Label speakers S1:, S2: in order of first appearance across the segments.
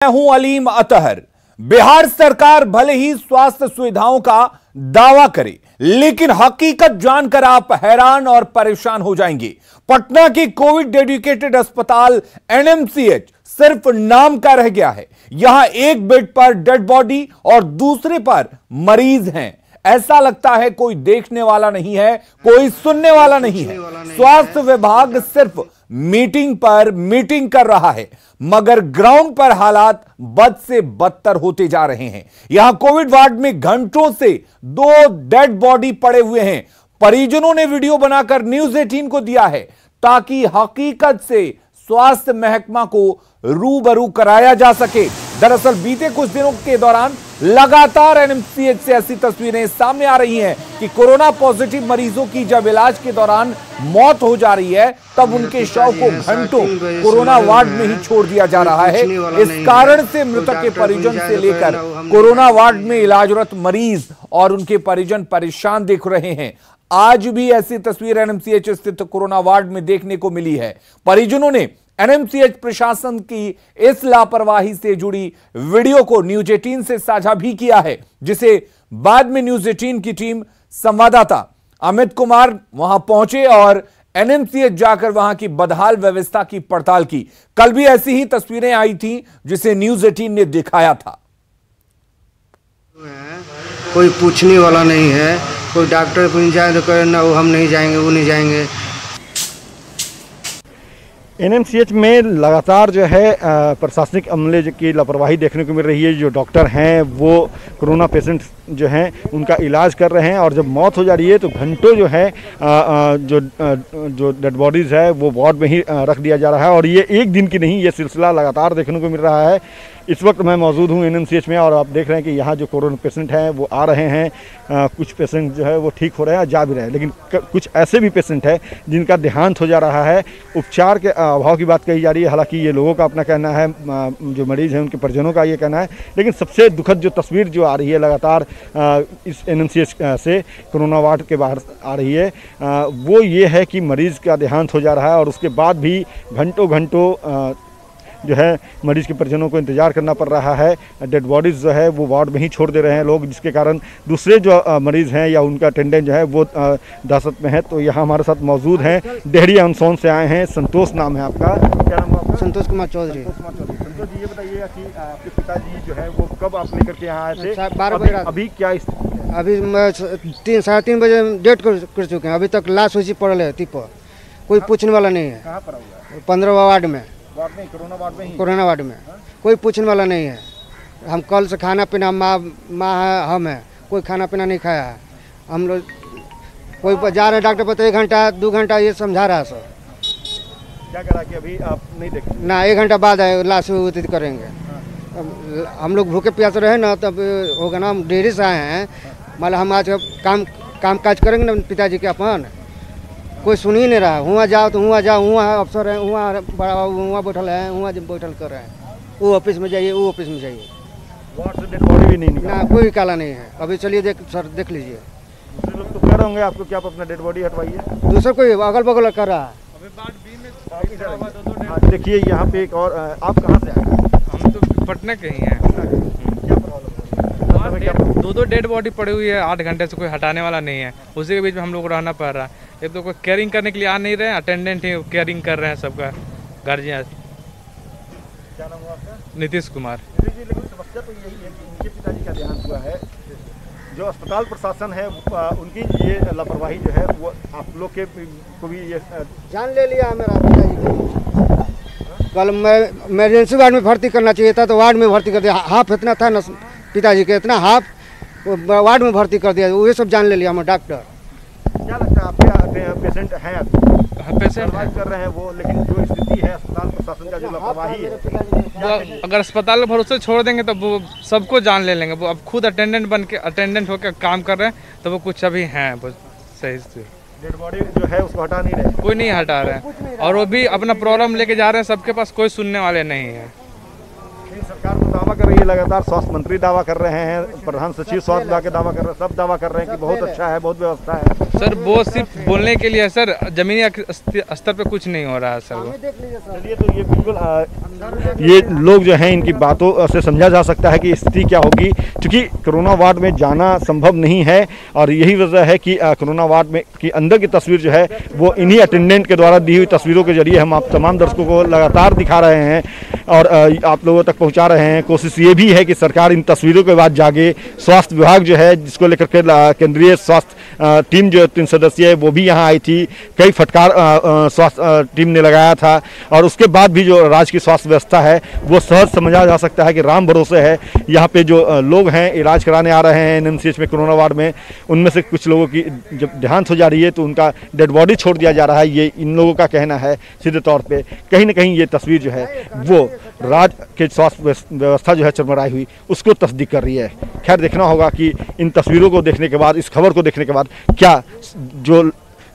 S1: मैं हूं अलीम अतहर। बिहार सरकार भले ही स्वास्थ्य सुविधाओं का दावा करे, लेकिन हकीकत जानकर आप हैरान और परेशान हो जाएंगे। पटना की कोविड डेडिकेटेड अस्पताल एनएमसीएच सिर्फ नाम का रह गया है। यहां एक बेड पर डेड बॉडी और दूसरे पर मरीज हैं। ऐसा लगता है कोई देखने वाला नहीं है, कोई सुनने वाला नहीं है। स्वास्थ्य विभाग सिर्फ मीटिंग पर मीटिंग कर रहा है, मगर ग्राउंड पर हालात बद से बदतर होते जा रहे हैं। यहां कोविड वार्ड में घंटों से 2 डेड बॉडी पड़े हुए हैं। परिजनों ने वीडियो बनाकर न्यूज 18 को दिया है ताकि हकीकत से स्वास्थ्य महकमा को रूबरू कराया जा सके। दरअसल बीते कुछ दिनों के दौरान लगातार एनएमसीएच से ऐसी तस्वीरें सामने आ रही हैं कि कोरोना पॉजिटिव मरीजों की जब इलाज के दौरान मौत हो जा रही है, तब उनके शव को घंटों कोरोना वार्ड में ही छोड़ दिया जा रहा है। इस कारण से मृतक के परिजन से लेकर कोरोना वार्ड में इलाजरत मरीज और उनके परिजन परेशान दिख रहे हैं। आज भी ऐसी तस्वीर एनएमसीएच स्थित कोरोना वार्ड में देखने को मिली है। परिजनों ने एनएमसीएच प्रशासन की इस लापरवाही से जुड़ी वीडियो को न्यूज 18 से साझा भी किया है, जिसे बाद में न्यूज 18 की टीम संवाददाता अमित कुमार वहां पहुंचे और एनएमसीएच जाकर वहां की बदहाल व्यवस्था की पड़ताल की। कल भी ऐसी ही तस्वीरें आई थी जिसे न्यूज 18 ने दिखाया था।
S2: कोई पूछने वाला नहीं है, कोई डॉक्टर को जाए तो कहे ना, वो हम नहीं जाएंगे, वो नहीं जाएंगे।
S3: एनएमसीएच में लगातार जो है प्रशासनिक अमले की लापरवाही देखने को मिल रही है। जो डॉक्टर हैं वो कोरोना पेशेंट जो हैं उनका इलाज कर रहे हैं और जब मौत हो जा रही है तो घंटों जो है जो डेड बॉडीज़ है वो वार्ड में ही रख दिया जा रहा है। और ये एक दिन की नहीं, ये सिलसिला लगातार देखने को मिल रहा है। इस वक्त मैं मौजूद हूँ एनएमसीएच में और आप देख रहे हैं कि यहाँ जो कोरोना पेशेंट हैं वो आ रहे हैं। कुछ पेशेंट जो है वो ठीक हो रहे हैं, जा भी रहे हैं, लेकिन कुछ ऐसे भी पेशेंट हैं जिनका देहांत हो जा रहा है। उपचार के अभाव की बात कही जा रही है। हालांकि ये लोगों का अपना कहना है, जो मरीज हैं उनके परिजनों का ये कहना है। लेकिन सबसे दुखद जो तस्वीर जो आ रही है लगातार इस एनएमसीएच से कोरोना वार्ड के बाहर आ रही है, वो ये है कि मरीज़ का देहांत हो जा रहा है और उसके बाद भी घंटों जो है मरीज़ के परिजनों को इंतज़ार करना पड़ रहा है। डेड बॉडीज़ जो है वो वार्ड में ही छोड़ दे रहे हैं लोग, जिसके कारण दूसरे जो मरीज़ हैं या उनका अटेंडेंट जो है वो दहशत में है। तो यहाँ हमारे साथ मौजूद हैं, डेहरी अनसोन से आए हैं। संतोष नाम है आपका, क्या नाम है आपका?
S2: संतोष कुमार चौधरी।
S3: संतोष जी, ये बताइएगा कि आपके पिताजी जो है वो कब आप लेकर के यहाँ आए थे?
S2: 12 बजे।
S3: अभी क्या स्थिति है?
S2: अभी मैं 3-3:30 बजे डेट कर चुके हैं। अभी तक लाश उसी पड़ल है टिप, कोई पूछने वाला नहीं है।
S3: कहाँ पर हुआ है?
S2: 15वां वार्ड में।
S3: कोरोना वार्ड में ही?
S2: कोरोना वार्ड में कोई पूछने वाला नहीं है। हम कल से खाना पीना माँ है, हम है, कोई खाना पीना नहीं खाया है। हम लोग कोई जा रहे हैं डॉक्टर पर तो 1 घंटा 2 घंटा ये समझा रहा है सर।
S3: क्या करा कि अभी आप नहीं देख
S2: ना, 1 घंटा बाद आए लाश वितरित करेंगे। हम लोग भूखे प्यासे रहे ना, तब होगा ना। हम डेयरी से आए हैं, मतलब हम आज काम काज करेंगे ना पिताजी के अपन। कोई सुन ही नहीं रहा। हुआ जाओ तो हुआ जाओ, हुआ अफसर है, हुआ बड़ा बाबू हुआ बैठल है, हुआ जब बैठल कर रहे हैं, वो ऑफिस में जाइए, वो ऑफिस में जाइए।
S3: वार्ड से डेड बॉडी भी नहीं निकाला?
S2: ना, कोई काला नहीं है। अभी चलिए सर देख लीजिए।
S3: दूसरे लोग तो कह रहे होंगे आपको कि आप अपना डेड बॉडी हटवाइए।
S2: दूसरा कोई अगल बगल कर रहा है।
S3: देखिए यहाँ पे एक और, आप कहाँ से आए?
S4: हम तो पटना के ही हैं।
S3: क्या प्रॉब्लम?
S4: 2 डेड बॉडी पड़ी हुई है, 8 घंटे से कोई हटाने वाला नहीं है। उसी के बीच में हम लोग को रहना पड़ रहा है। एक तो कोई केयरिंग करने के लिए आ नहीं रहे हैं, अटेंडेंट ही केयरिंग कर रहे हैं सबका, गार्जियन।
S3: क्या नाम हुआ आपका?
S4: नीतीश कुमार।
S3: लेकिन समस्या तो यही है कि उनके पिताजी का देहांत हुआ है। जो अस्पताल प्रशासन है उनकी ये लापरवाही जो है वो आप लोग के को भी ये
S2: जान ले लिया मेरा पिताजी को। कल मैं इमरजेंसी वार्ड में भर्ती करना चाहिए था तो वार्ड में भर्ती कर दिया। हाफ इतना था ना पिताजी के, इतना हाफ वार्ड में भर्ती कर दिया। वो सब जान ले लिया हमारा डॉक्टर।
S3: क्या लगता है आपके पेशेंट हैं अभी?
S4: पेशेंट
S3: कर रहे हैं वो, लेकिन जो स्थिति है अस्पताल प्रशासन का जो लापरवाही है,
S4: वो अगर अस्पताल के भरोसे छोड़ देंगे तो वो सबको जान ले लेंगे। वो अब खुद अटेंडेंट होकर काम कर रहे हैं, तो वो कुछ अभी हैं सही से।
S3: डेड बॉडी जो है उसको हटा नहीं रहे,
S4: कोई नहीं हटा रहे हैं और वो भी अपना प्रॉब्लम लेके जा रहे हैं। सबके पास कोई सुनने वाले नहीं है।
S3: सरकार तो दावा कर रही है, लगातार स्वास्थ्य मंत्री दावा कर रहे हैं, प्रधान सचिव स्वास्थ्य विभाग के दावा कर रहे हैं, सब दावा कर रहे हैं कि बहुत अच्छा है, बहुत व्यवस्था है।
S4: सर वो सिर्फ बोलने के लिए है सर, जमीनी स्तर पे कुछ नहीं हो रहा है सर। वो
S3: चलिए, तो ये बिल्कुल ये लोग जो हैं इनकी बातों से समझा जा सकता है कि स्थिति क्या होगी, क्योंकि कोरोना वार्ड में जाना संभव नहीं है और यही वजह है कि कोरोना वार्ड में की अंदर की तस्वीर जो है वो इन्हीं अटेंडेंट के द्वारा दी हुई तस्वीरों के जरिए हम आप तमाम दर्शकों को लगातार दिखा रहे हैं और आप लोगों तक पहुंचा रहे हैं। कोशिश ये भी है कि सरकार इन तस्वीरों के बाद जागे। स्वास्थ्य विभाग जो है, जिसको लेकर के केंद्रीय स्वास्थ्य टीम जो 3 सदस्यीय है वो भी यहाँ आई थी, कई फटकार स्वास्थ्य टीम ने लगाया था और उसके बाद भी जो राज्य की स्वास्थ्य व्यवस्था है वो सहज समझा जा सकता है कि राम भरोसे है। यहाँ पे जो लोग हैं इलाज कराने आ रहे हैं एनएमसीएच में कोरोना वार्ड में, उनमें से कुछ लोगों की जब देहांत हो जा रही है तो उनका डेड बॉडी छोड़ दिया जा रहा है, ये इन लोगों का कहना है। सीधे तौर पे कहीं ना कहीं ये तस्वीर जो है वो राज्य के स्वास्थ्य व्यवस्था जो है चरमराई हुई उसको तस्दीक कर रही है। खैर देखना होगा कि इन तस्वीरों को देखने के बाद, इस खबर को देखने के बाद क्या जो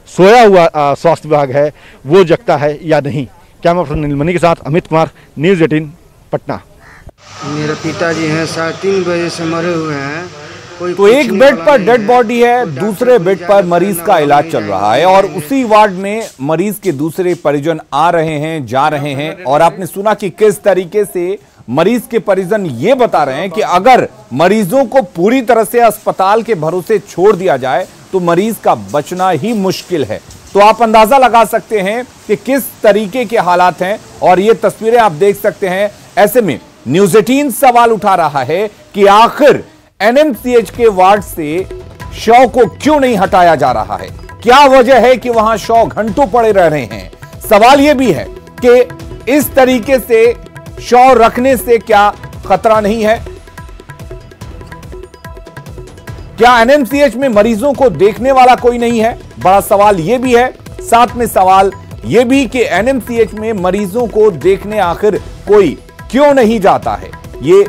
S3: सोया हुआ स्वास्थ्य विभाग है वो जगता है या नहीं। कैमरा पर्सन नीलमणि के साथ अमित कुमार, न्यूज़ 18 पटना।
S2: मेरे पिताजी हैं 3:30 बजे से मरे हुए हैं।
S1: तो एक बेड पर डेड बॉडी है, दूसरे बेड पर मरीज का इलाज चल रहा है और उसी वार्ड में मरीज के दूसरे परिजन आ रहे हैं, जा रहे हैं। और आपने सुना कि किस तरीके से मरीज के परिजन ये बता रहे हैं कि अगर मरीजों को पूरी तरह से अस्पताल के भरोसे छोड़ दिया जाए तो मरीज का बचना ही मुश्किल है। तो आप अंदाजा लगा सकते हैं कि किस तरीके के हालात हैं और ये तस्वीरें आप देख सकते हैं। ऐसे में न्यूज़ 18 सवाल उठा रहा है कि आखिर एनएमसीएच के वार्ड से शव को क्यों नहीं हटाया जा रहा है, क्या वजह है कि वहां शव घंटों पड़े रह रहे हैं। सवाल यह भी है कि इस तरीके से शव रखने से क्या खतरा नहीं है, क्या एनएमसीएच में मरीजों को देखने वाला कोई नहीं है। बड़ा सवाल यह भी है, साथ में सवाल यह भी कि एनएमसीएच में मरीजों को देखने आखिर कोई क्यों नहीं जाता है। ये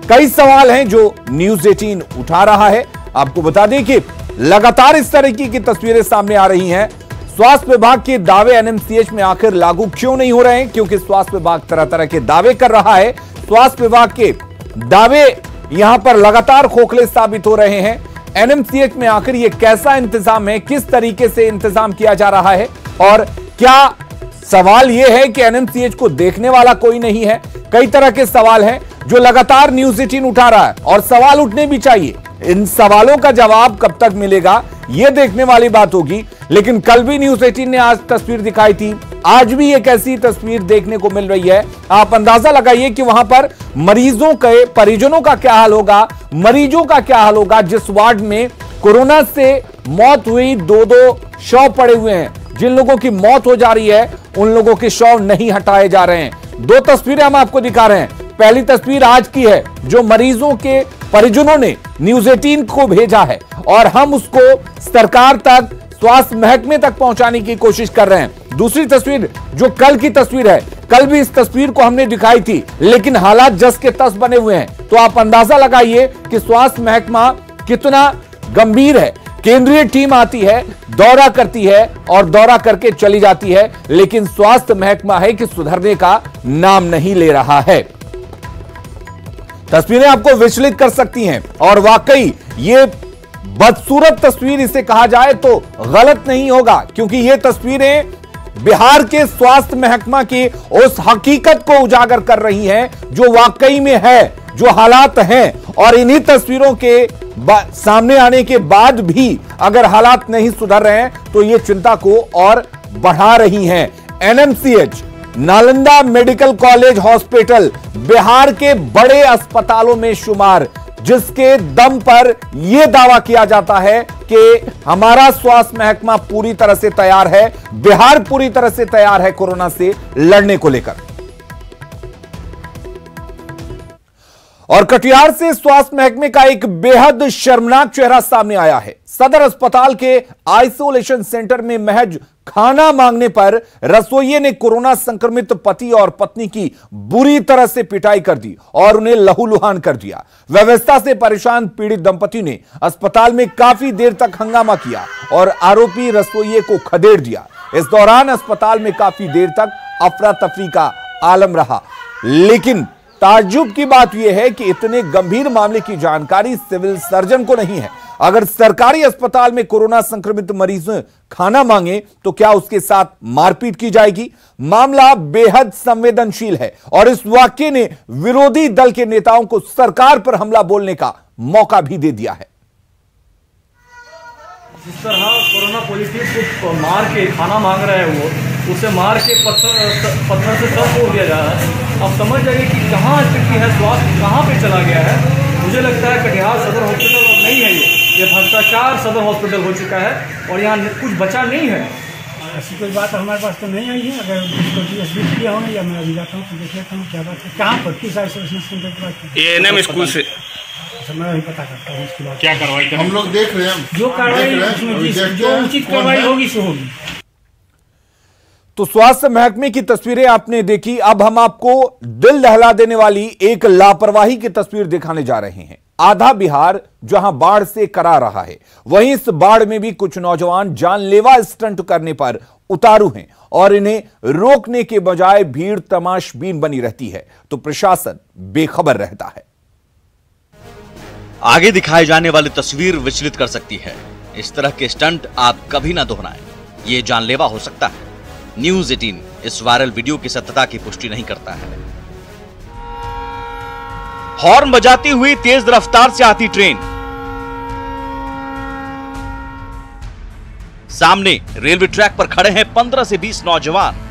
S1: कई सवाल हैं जो न्यूज़ 18 उठा रहा है। आपको बता दें कि लगातार इस तरह की तस्वीरें सामने आ रही हैं। स्वास्थ्य विभाग के दावे एनएमसीएच में आखिर लागू क्यों नहीं हो रहे हैं, क्योंकि स्वास्थ्य विभाग तरह तरह के दावे कर रहा है। स्वास्थ्य विभाग के दावे यहां पर लगातार खोखले साबित हो रहे हैं। एनएमसीएच में आखिर यह कैसा इंतजाम है, किस तरीके से इंतजाम किया जा रहा है और क्या सवाल यह है कि एनएमसीएच को देखने वाला कोई नहीं है। कई तरह के सवाल हैं जो लगातार न्यूज़ 18 उठा रहा है और सवाल उठने भी चाहिए। इन सवालों का जवाब कब तक मिलेगा यह देखने वाली बात होगी। लेकिन कल भी न्यूज़ 18 ने आज तस्वीर दिखाई थी, आज भी एक ऐसी तस्वीर देखने को मिल रही है। आप अंदाजा लगाइए कि वहां पर मरीजों के परिजनों का क्या हाल होगा, मरीजों का क्या हाल होगा जिस वार्ड में कोरोना से मौत हुई, 2-2 शव पड़े हुए हैं। जिन लोगों की मौत हो जा रही है उन लोगों के शव नहीं हटाए जा रहे हैं। 2 तस्वीरें हम आपको दिखा रहे हैं। पहली तस्वीर आज की है जो मरीजों के परिजनों ने न्यूज़ 18 को भेजा है और हम उसको सरकार तक, स्वास्थ्य महकमे तक पहुंचाने की कोशिश कर रहे हैं। दूसरी तस्वीर जो कल की तस्वीर है, कल भी इस तस्वीर को हमने दिखाई थी लेकिन हालात जस के तस बने हुए हैं। तो आप अंदाजा लगाइए कि स्वास्थ्य महकमा कितना गंभीर है। केंद्रीय टीम आती है, दौरा करती है और दौरा करके चली जाती है, लेकिन स्वास्थ्य महकमा है कि सुधरने का नाम नहीं ले रहा है। तस्वीरें आपको विचलित कर सकती हैं और वाकई ये बदसूरत तस्वीर इसे कहा जाए तो गलत नहीं होगा, क्योंकि ये तस्वीरें बिहार के स्वास्थ्य महकमा की उस हकीकत को उजागर कर रही हैं जो वाकई में है, जो हालात हैं। और इन्हीं तस्वीरों के सामने आने के बाद भी अगर हालात नहीं सुधर रहे हैं तो ये चिंता को और बढ़ा रही हैं। NMCH, Nalanda medical college hospital Bihar के बड़े अस्पतालों में शुमार, जिसके दम पर यह दावा किया जाता है कि हमारा स्वास्थ्य महकमा पूरी तरह से तैयार है, बिहार पूरी तरह से तैयार है कोरोना से लड़ने को लेकर। और कटिहार से स्वास्थ्य महकमे का एक बेहद शर्मनाक चेहरा सामने आया है। सदर अस्पताल के आइसोलेशन सेंटर में महज खाना मांगने पर रसोइये ने कोरोना संक्रमित पति और पत्नी की बुरी तरह से पिटाई कर दी और उन्हें लहूलुहान कर दिया। व्यवस्था से परेशान पीड़ित दंपति ने अस्पताल में काफी देर तक हंगामा किया और आरोपी रसोइये को खदेड़ दिया। इस दौरान अस्पताल में काफी देर तक अफरा तफरी का आलम रहा। लेकिन ताज्जुब की बात यह है कि इतने गंभीर मामले की जानकारी सिविल सर्जन को नहीं है। अगर सरकारी अस्पताल में कोरोना संक्रमित मरीज खाना मांगे तो क्या उसके साथ मारपीट की जाएगी? मामला बेहद संवेदनशील है और इस वाक्य ने विरोधी दल के नेताओं को सरकार पर हमला बोलने का मौका भी दे दिया है।
S5: जिस तरह कोरोना पॉजिटिव को मार के खाना मांग रहे हैं वो, उसे मार के पत्थर से सर फोड़ दिया जा रहा है। अब समझ जाइए कि कहाँ स्थिति है, स्वास्थ्य कहाँ पे चला गया है। मुझे लगता है कटिहार सदर हॉस्पिटल अब नहीं है, ये भ्रष्टाचार सदर हॉस्पिटल हो चुका है और यहाँ कुछ बचा नहीं है।
S6: ऐसी कोई बात हमारे पास तो नहीं आई है। अगर DSP किया होंगे या मैं अभी जाता हूँ तो देख लेता हूँ क्या बात है, कहाँ पर किस आइसोलेशन सेंटर की बात है।
S7: ANM स्कूल से
S6: मैं अभी पता करता हूँ उसके बाद
S7: क्या कार्रवाई करें। हम लोग देख रहे हैं
S6: जो कार्रवाई जो उचित कार्रवाई होगी सो होगी।
S1: तो स्वास्थ्य महकमे की तस्वीरें आपने देखी। अब हम आपको दिल दहला देने वाली एक लापरवाही की तस्वीर दिखाने जा रहे हैं। आधा बिहार जहां बाढ़ से करा रहा है, वहीं इस बाढ़ में भी कुछ नौजवान जानलेवा स्टंट करने पर उतारू हैं और इन्हें रोकने के बजाय भीड़ तमाशबीन बनी रहती है तो प्रशासन बेखबर रहता है।
S8: आगे दिखाई जाने वाली तस्वीर विचलित कर सकती है। इस तरह के स्टंट आप कभी ना दोहराएं, ये जानलेवा हो सकता है। न्यूज़ 18 इस वायरल वीडियो की सत्यता की पुष्टि नहीं करता है। हॉर्न बजाती हुई तेज रफ्तार से आती ट्रेन, सामने रेलवे ट्रैक पर खड़े हैं 15 से 20 नौजवान।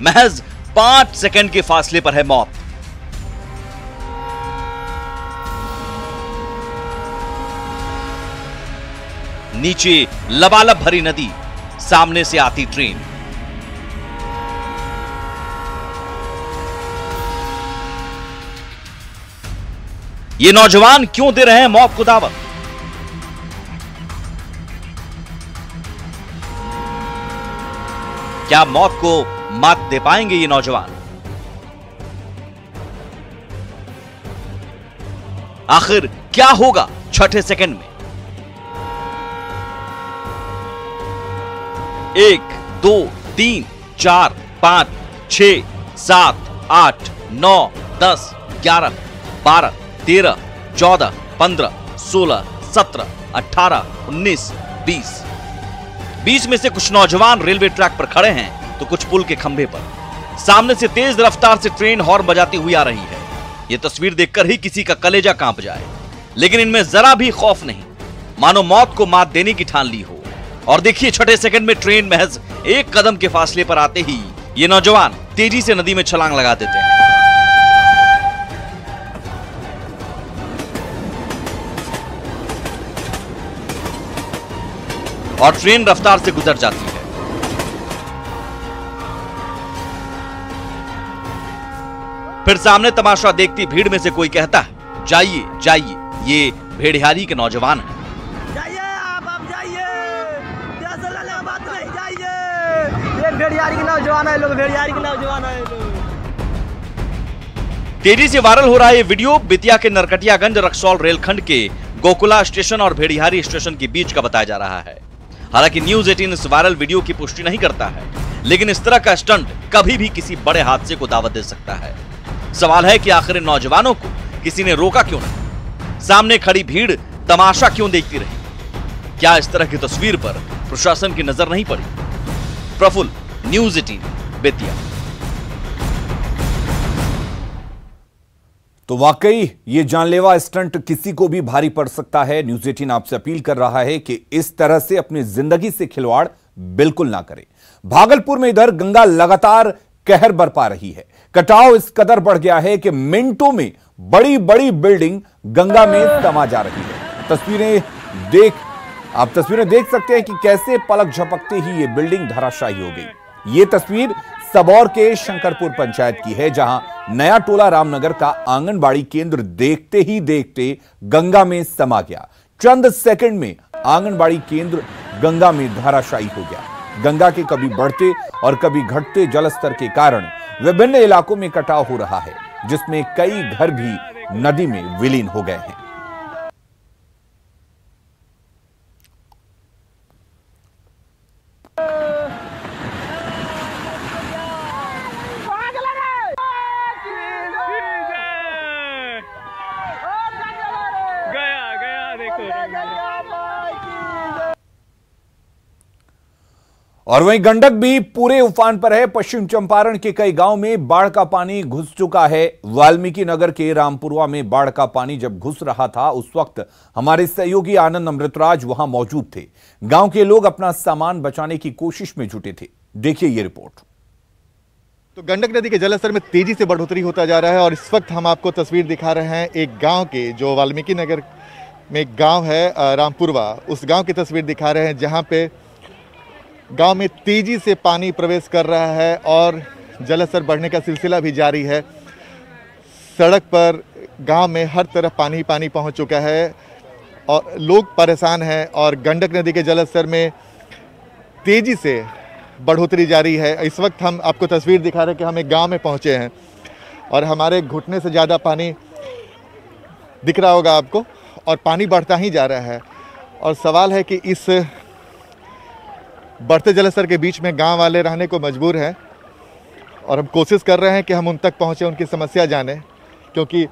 S8: महज 5 सेकंड के फासले पर है मौत। नीचे लबालब भरी नदी, सामने से आती ट्रेन। ये नौजवान क्यों दे रहे हैं मौत को दावत? क्या मौत को मात दे पाएंगे ये नौजवान? आखिर क्या होगा छठे सेकंड में? 1, 2, 3, 4, 5, 6, 7, 8, 9, 10, 11, 12, 13, 14, 15, 16, 17, 18, 19, 20। 20 में से कुछ नौजवान रेलवे ट्रैक पर खड़े हैं तो कुछ पुल के खंभे पर। सामने से तेज रफ्तार से ट्रेन हॉर्न बजाती हुई आ रही है। यह तस्वीर देखकर ही किसी का कलेजा कांप जाए, लेकिन इनमें जरा भी खौफ नहीं, मानो मौत को मात देने की ठान ली हो। और देखिए, छठे सेकंड में ट्रेन महज 1 कदम के फासले पर आते ही ये नौजवान तेजी से नदी में छलांग लगा देते हैं। और ट्रेन रफ्तार से गुजर जाती है। फिर सामने तमाशा देखती भीड़ में से कोई कहता है, जाइए जाइए, ये भेड़िहारी के नौजवान हैं।
S9: जाइए आप जाइए, बात नहीं, जाइए, ये भेड़िहारी के नौजवान है, लोग भेड़िहारी के नौजवान है लोग।
S8: तेजी से वायरल हो रहा है ये वीडियो बेतिया के नरकटियागंज रक्सौल रेलखंड के गोकुला स्टेशन और भेड़िहारी स्टेशन के बीच का बताया जा रहा है। हालांकि न्यूज़ 18 इस वायरल वीडियो की पुष्टि नहीं करता है, लेकिन इस तरह का स्टंट कभी भी किसी बड़े हादसे को दावत दे सकता है। सवाल है कि आखिर नौजवानों को किसी ने रोका क्यों नहीं? सामने खड़ी भीड़ तमाशा क्यों देखती रही? क्या इस तरह की तस्वीर पर प्रशासन की नजर नहीं पड़ी? प्रफुल्ल, न्यूज़ 18 बेतिया।
S1: तो वाकई ये जानलेवा स्टंट किसी को भी भारी पड़ सकता है। न्यूज़ 18 आपसे अपील कर रहा है कि इस तरह से अपनी जिंदगी से खिलवाड़ बिल्कुल ना करें। भागलपुर में इधर गंगा लगातार कहर बरपा रही है। कटाव इस कदर बढ़ गया है कि मिनटों में बड़ी बड़ी बिल्डिंग गंगा में समा जा रही है। आप तस्वीरें देख सकते हैं कि कैसे पलक झपकते ही ये बिल्डिंग धराशायी हो गई। ये तस्वीर सबौर के शंकरपुर पंचायत की है, जहां नया टोला रामनगर का आंगनबाड़ी केंद्र देखते ही देखते गंगा में समा गया। चंद सेकंड में आंगनबाड़ी केंद्र गंगा में धराशायी हो गया। गंगा के कभी बढ़ते और कभी घटते जलस्तर के कारण विभिन्न इलाकों में कटाव हो रहा है, जिसमें कई घर भी नदी में विलीन हो गए हैं। और वहीं गंडक भी पूरे उफान पर है। पश्चिम चंपारण के कई गांव में बाढ़ का पानी घुस चुका है। वाल्मीकि नगर के रामपुरवा में बाढ़ का पानी जब घुस रहा था, उस वक्त हमारे सहयोगी आनंद अमृतराज वहां मौजूद थे। गांव के लोग अपना सामान बचाने की कोशिश में जुटे थे। देखिए ये रिपोर्ट।
S10: तो गंडक नदी के जलस्तर में तेजी से बढ़ोतरी होता जा रहा है और इस वक्त हम आपको तस्वीर दिखा रहे हैं एक गांव के, जो वाल्मीकि नगर में एक गांव है रामपुरवा, उस गांव की तस्वीर दिखा रहे हैं जहां पे गांव में तेजी से पानी प्रवेश कर रहा है और जलस्तर बढ़ने का सिलसिला भी जारी है। सड़क पर गांव में हर तरफ पानी पानी पहुंच चुका है और लोग परेशान हैं और गंडक नदी के जलस्तर में तेजी से बढ़ोतरी जारी है। इस वक्त हम आपको तस्वीर दिखा रहे हैं कि हम एक गांव में पहुंचे हैं और हमारे घुटने से ज़्यादा पानी दिख रहा होगा आपको और पानी बढ़ता ही जा रहा है। और सवाल है कि इस बढ़ते जलस्तर के बीच में गांव वाले रहने को मजबूर हैं और हम कोशिश कर रहे हैं कि हम उन तक पहुंचे, उनकी समस्या जानें, क्योंकि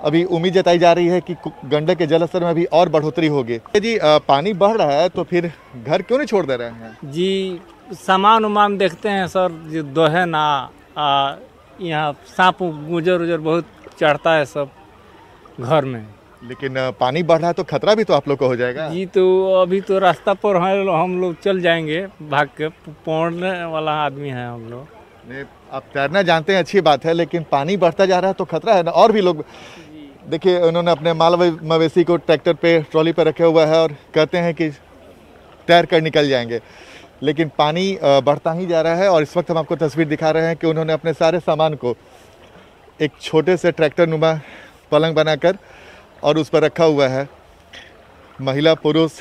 S10: अभी उम्मीद जताई जा रही है कि गंडक के जलस्तर में अभी और बढ़ोतरी होगी। जी पानी बढ़ रहा है तो फिर घर क्यों नहीं छोड़ दे रहे हैं? जी
S11: सामान उमान देखते हैं सर, जो दोहे ना यहाँ सांप गुजर उजर बहुत चढ़ता है सब घर में।
S10: लेकिन पानी बढ़ रहा है तो खतरा भी तो आप लोग को हो जाएगा।
S11: जी तो अभी तो रास्ता पर है, हम लोग चल जाएंगे, भाग के पौड़ने वाला आदमी है हम लोग।
S10: आप तैरना जानते हैं, अच्छी बात है, लेकिन पानी बढ़ता जा रहा है तो खतरा है ना। और भी लोग देखिए, उन्होंने अपने माल मवेशी को ट्रैक्टर पे ट्रॉली पे रखे हुआ है और कहते हैं कि तैर कर निकल जाएंगे, लेकिन पानी बढ़ता ही जा रहा है। और इस वक्त हम आपको तस्वीर दिखा रहे हैं कि उन्होंने अपने सारे सामान को एक छोटे से ट्रैक्टर नुमा पलंग बनाकर और उस पर रखा हुआ है, महिला पुरुष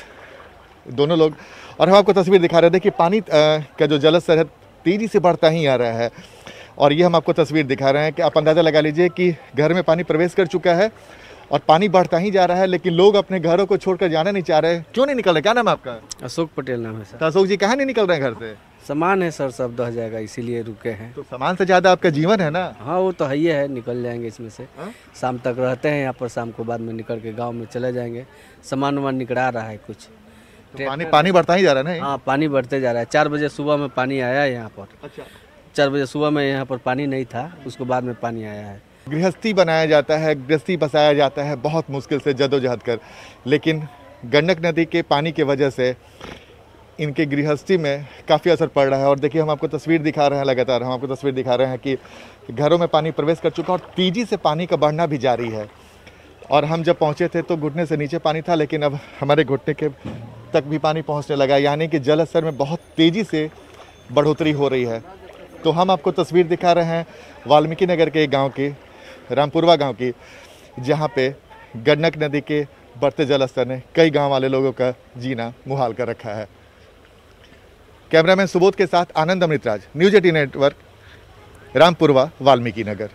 S10: दोनों लोग। और हम आपको तस्वीर दिखा रहे थे कि पानी का जो जलस्तर है तेज़ी से बढ़ता ही आ रहा है। और ये हम आपको तस्वीर दिखा रहे हैं कि आप अंदाज़ा लगा लीजिए कि घर में पानी प्रवेश कर चुका है और पानी बढ़ता ही जा रहा है, लेकिन लोग अपने घरों को छोड़कर जाना नहीं चाह रहे। क्यों नहीं निकल रहे? क्या नाम है आपका?
S11: अशोक पटेल नाम है सर।
S10: तो अशोक जी कहाँ नहीं निकल रहे हैं घर से?
S11: सामान है सर, सब दह जाएगा इसीलिए रुके हैं।
S10: तो सामान से ज़्यादा आपका जीवन है ना।
S11: हाँ वो तो है ही है, निकल जाएंगे इसमें से। शाम तक रहते हैं यहाँ पर, शाम को बाद में निकल के गाँव में चले जाएंगे। सामान वामान निकला रहा है कुछ।
S10: तो पानी बढ़ता ही जा रहा है ना।
S11: हाँ पानी बढ़ते जा रहा है। 4 बजे सुबह में पानी आया है यहाँ पर।
S10: अच्छा
S11: 4 बजे सुबह में यहाँ पर पानी नहीं था, उसके बाद में पानी आया है।
S10: गृहस्थी बनाया जाता है, गृहस्थी बसाया जाता है बहुत मुश्किल से जद्दोजहद कर, लेकिन गंडक नदी के पानी की वजह से इनके गृहस्थी में काफ़ी असर पड़ रहा है। और देखिए हम आपको तस्वीर दिखा रहे हैं, लगातार हम आपको तस्वीर दिखा रहे हैं कि घरों में पानी प्रवेश कर चुका और तेज़ी से पानी का बढ़ना भी जारी है। और हम जब पहुँचे थे तो घुटने से नीचे पानी था, लेकिन अब हमारे घुटने के तक भी पानी पहुँचने लगा, यानी कि जल स्तर में बहुत तेज़ी से बढ़ोतरी हो रही है। तो हम आपको तस्वीर दिखा रहे हैं वाल्मीकि नगर के एक गाँव की, रामपुरवा गांव की, जहां पे गंडक नदी के बढ़ते जलस्तर ने कई गांव वाले लोगों का जीना मुहाल कर रखा है। कैमरामैन सुबोध के साथ आनंद अमृतराज, न्यूज 18 नेटवर्क, रामपुरवा, वाल्मीकि नगर।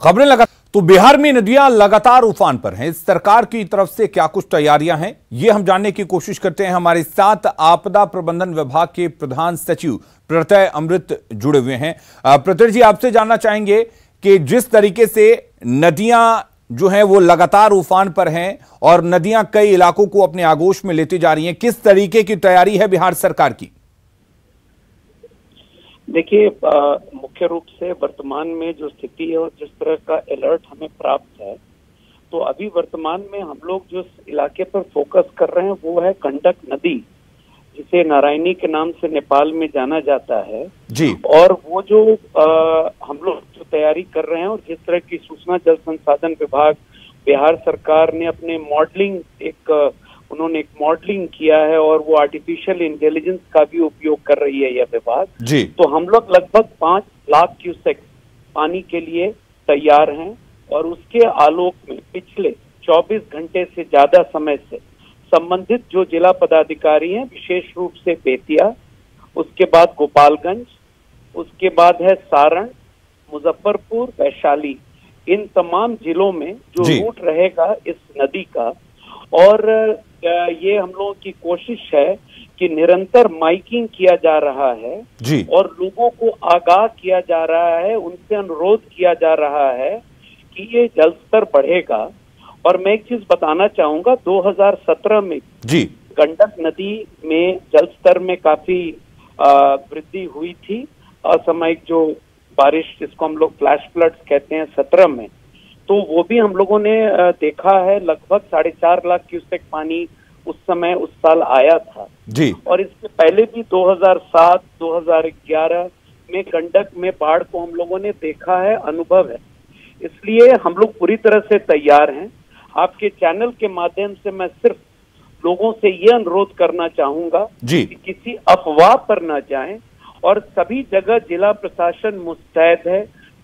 S1: खबरें लगातार। तो बिहार में नदियां लगातार उफान पर हैं। सरकार की तरफ से क्या कुछ तैयारियां हैं, ये हम जानने की कोशिश करते हैं। हमारे साथ आपदा प्रबंधन विभाग के प्रधान सचिव प्रत्यय अमृत जुड़े हुए हैं। प्रत्यय जी, आपसे जानना चाहेंगे कि जिस तरीके से नदियां जो हैं वो लगातार उफान पर हैं और नदियां कई इलाकों को अपने आगोश में लेती जा रही हैं, किस तरीके की तैयारी है बिहार सरकार की?
S12: देखिए, मुख्य रूप से वर्तमान में जो स्थिति है और जिस तरह का अलर्ट हमें प्राप्त है, तो अभी वर्तमान में हम लोग जो इलाके पर फोकस कर रहे हैं वो है गंडक नदी, जिसे नारायणी के नाम से नेपाल में जाना जाता है
S1: जी।
S12: और वो जो हम लोग जो तैयारी कर रहे हैं और जिस तरह की सूचना जल संसाधन विभाग, बिहार सरकार ने अपने मॉडलिंग उन्होंने एक मॉडलिंग किया है और वो आर्टिफिशियल इंटेलिजेंस का भी उपयोग कर रही है यह विभाग
S1: जी।
S12: तो हम लोग लगभग 5 लाख क्यूसेक पानी के लिए तैयार हैं और उसके आलोक में पिछले 24 घंटे से ज्यादा समय से संबंधित जो जिला पदाधिकारी हैं, विशेष रूप से बेतिया, उसके बाद गोपालगंज, उसके बाद है सारण, मुजफ्फरपुर, वैशाली, इन तमाम जिलों में जो रूट रहेगा इस नदी का, और ये हम लोगों की कोशिश है कि निरंतर माइकिंग किया जा रहा है
S1: जी।
S12: और लोगों को आगाह किया जा रहा है, उनसे अनुरोध किया जा रहा है कि ये जल स्तर बढ़ेगा। और मैं एक चीज बताना चाहूंगा, 2017 में
S1: जी
S12: गंडक नदी में जल स्तर में काफी वृद्धि हुई थी असामयिक जो बारिश जिसको हम लोग फ्लैश फ्लड्स कहते हैं 17 में, तो वो भी हम लोगों ने देखा है। लगभग 4.5 लाख क्यूसेक पानी उस समय उस साल आया था
S1: जी।
S12: और इससे पहले भी 2007, 2011 में गंडक में बाढ़ को हम लोगों ने देखा है, अनुभव है। इसलिए हम लोग पूरी तरह से तैयार हैं। आपके चैनल के माध्यम से मैं सिर्फ लोगों से ये अनुरोध करना चाहूंगा
S1: जी
S12: कि किसी अफवाह पर न जाएं और सभी जगह जिला प्रशासन मुस्तैद है।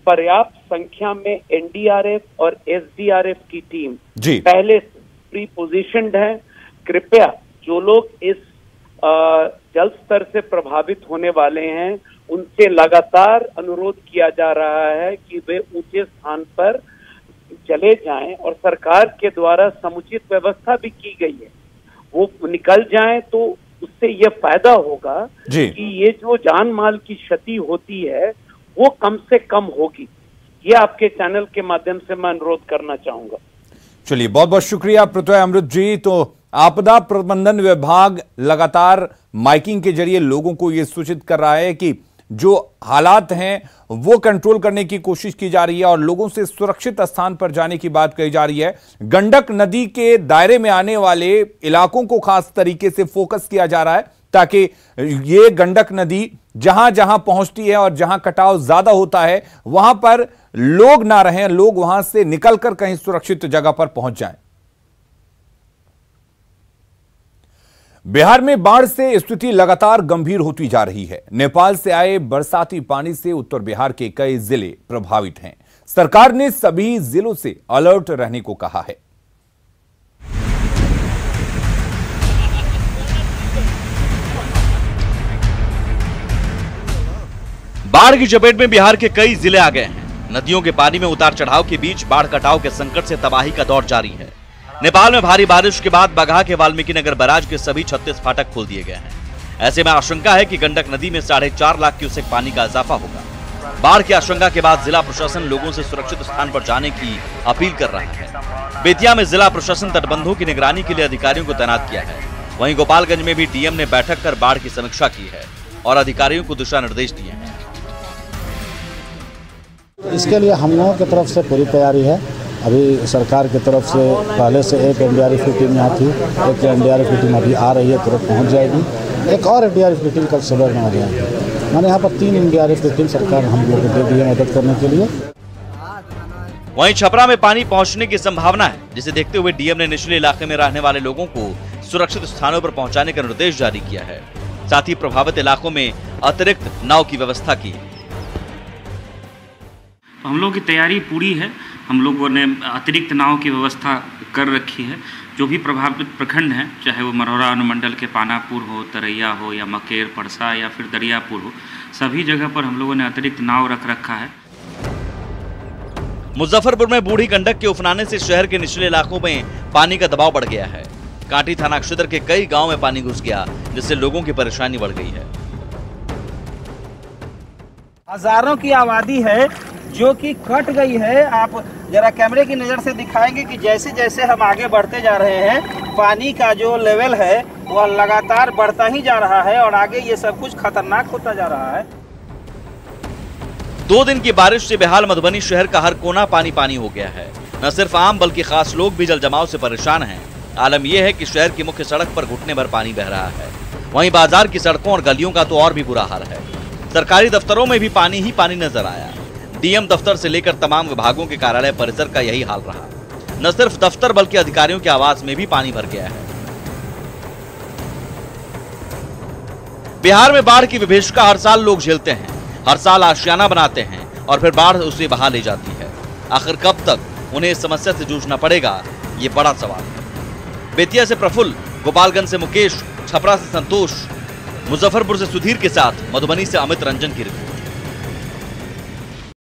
S12: पर्याप्त संख्या में एनडीआरएफ और एसडीआरएफ की टीम
S1: जी
S12: पहले से प्री पोजिशन्ड है। कृपया जो लोग इस जल स्तर से प्रभावित होने वाले हैं उनसे लगातार अनुरोध किया जा रहा है कि वे ऊंचे स्थान पर चले जाएं और सरकार के द्वारा समुचित व्यवस्था भी की गई है, वो निकल जाएं तो उससे ये फायदा होगा कि ये जो जान माल की क्षति होती है वो कम से कम होगी। ये आपके चैनल के माध्यम से मैं अनुरोध करना चाहूंगा।
S1: चलिए, बहुत बहुत शुक्रिया पृथ्वी अमृत जी। तो आपदा प्रबंधन विभाग लगातार माइकिंग के जरिए लोगों को यह सूचित कर रहा है कि जो हालात हैं वो कंट्रोल करने की कोशिश की जा रही है और लोगों से सुरक्षित स्थान पर जाने की बात कही जा रही है। गंडक नदी के दायरे में आने वाले इलाकों को खास तरीके से फोकस किया जा रहा है ताकि ये गंडक नदी जहां जहां पहुंचती है और जहां कटाव ज्यादा होता है वहां पर लोग ना रहें, लोग वहां से निकलकर कहीं सुरक्षित जगह पर पहुंच जाएं। बिहार में बाढ़ से स्थिति लगातार गंभीर होती जा रही है। नेपाल से आए बरसाती पानी से उत्तर बिहार के कई जिले प्रभावित हैं। सरकार ने सभी जिलों से अलर्ट रहने को कहा है।
S8: बाढ़ की चपेट में बिहार के कई जिले आ गए हैं। नदियों के पानी में उतार चढ़ाव के बीच बाढ़ कटाव के संकट से तबाही का दौर जारी है। नेपाल में भारी बारिश के बाद बगहा के वाल्मीकि नगर बैराज के सभी 36 फाटक खोल दिए गए हैं। ऐसे में आशंका है कि गंडक नदी में 4.5 लाख क्यूसेक पानी का इजाफा होगा। बाढ़ की आशंका के बाद जिला प्रशासन लोगों से सुरक्षित स्थान पर जाने की अपील कर रहा है। बेतिया में जिला प्रशासन तटबंधों की निगरानी के लिए अधिकारियों को तैनात किया है। वहीं गोपालगंज में भी डीएम ने बैठक कर बाढ़ की समीक्षा की है और अधिकारियों को दिशा निर्देश दिए हैं।
S13: इसके लिए हम लोगों की तरफ से पूरी तैयारी है। अभी सरकार की तरफ से पहले से एक एनडीआरएफ की टीम यहाँ थी, एक एनडीआरएफ की टीम अभी आ रही है, तुरंत पहुँच जाएगी। एक और एनडीआरएफ की टीम कल सुबह में आ जाएगी। मैंने यहाँ पर 3 एनडीआरएफ की टीम सरकार हम लोग को दे दी है मदद करने के लिए।
S8: वहीं छपरा में पानी पहुंचने की संभावना है, जिसे देखते हुए डीएम ने निचले इलाके में रहने वाले लोगों को सुरक्षित स्थानों पर पहुंचाने का निर्देश जारी किया है। साथ ही प्रभावित इलाकों में अतिरिक्त नाव की व्यवस्था की है।
S14: हम लोग की तैयारी पूरी है। हम लोगों ने अतिरिक्त नाव की व्यवस्था कर रखी है। जो भी प्रभावित प्रखंड हैं, चाहे वो मरौरा अनुमंडल के पानापुर हो, तरैया हो या मकेर, परसा या फिर दरियापुर हो, सभी जगह पर हम लोगों ने अतिरिक्त नाव रख रखा है।
S8: मुजफ्फरपुर में बूढ़ी गंडक के उफनाने से शहर के निचले इलाकों में पानी का दबाव बढ़ गया है। कांटी थाना क्षेत्र के कई गाँव में पानी घुस गया, जिससे लोगों की परेशानी बढ़ गई है।
S15: हजारों की आबादी है जो कि कट गई है। आप जरा कैमरे की नज़र से दिखाएंगे कि जैसे जैसे हम आगे बढ़ते जा रहे हैं, पानी का जो लेवल है वह लगातार बढ़ता ही जा रहा है और आगे ये सब कुछ खतरनाक होता जा रहा है।
S8: 2 दिन की बारिश से बेहाल मधुबनी शहर का हर कोना पानी पानी हो गया है। न सिर्फ आम बल्कि खास लोग भी जल जमाव से परेशान हैं। आलम यह है कि शहर की मुख्य सड़क पर घुटने भर पानी बह रहा है। वहीं बाजार की सड़कों और गलियों का तो और भी बुरा हाल है। सरकारी दफ्तरों में भी पानी ही पानी नजर आया। डीएम दफ्तर से लेकर तमाम विभागों के कार्यालय परिसर का यही हाल रहा। न सिर्फ दफ्तर बल्कि अधिकारियों के आवास में भी पानी भर गया है। बिहार में बाढ़ की विभीषिका हर साल लोग झेलते हैं। हर साल आशियाना बनाते हैं और फिर बाढ़ उसे बहा ले जाती है। आखिर कब तक उन्हें इस समस्या से जूझना पड़ेगा, ये बड़ा सवाल है। बेतिया से प्रफुल्ल, गोपालगंज से मुकेश, छपरा से संतोष, मुजफ्फरपुर से सुधीर के साथ मधुबनी से अमित रंजन की रिपोर्ट।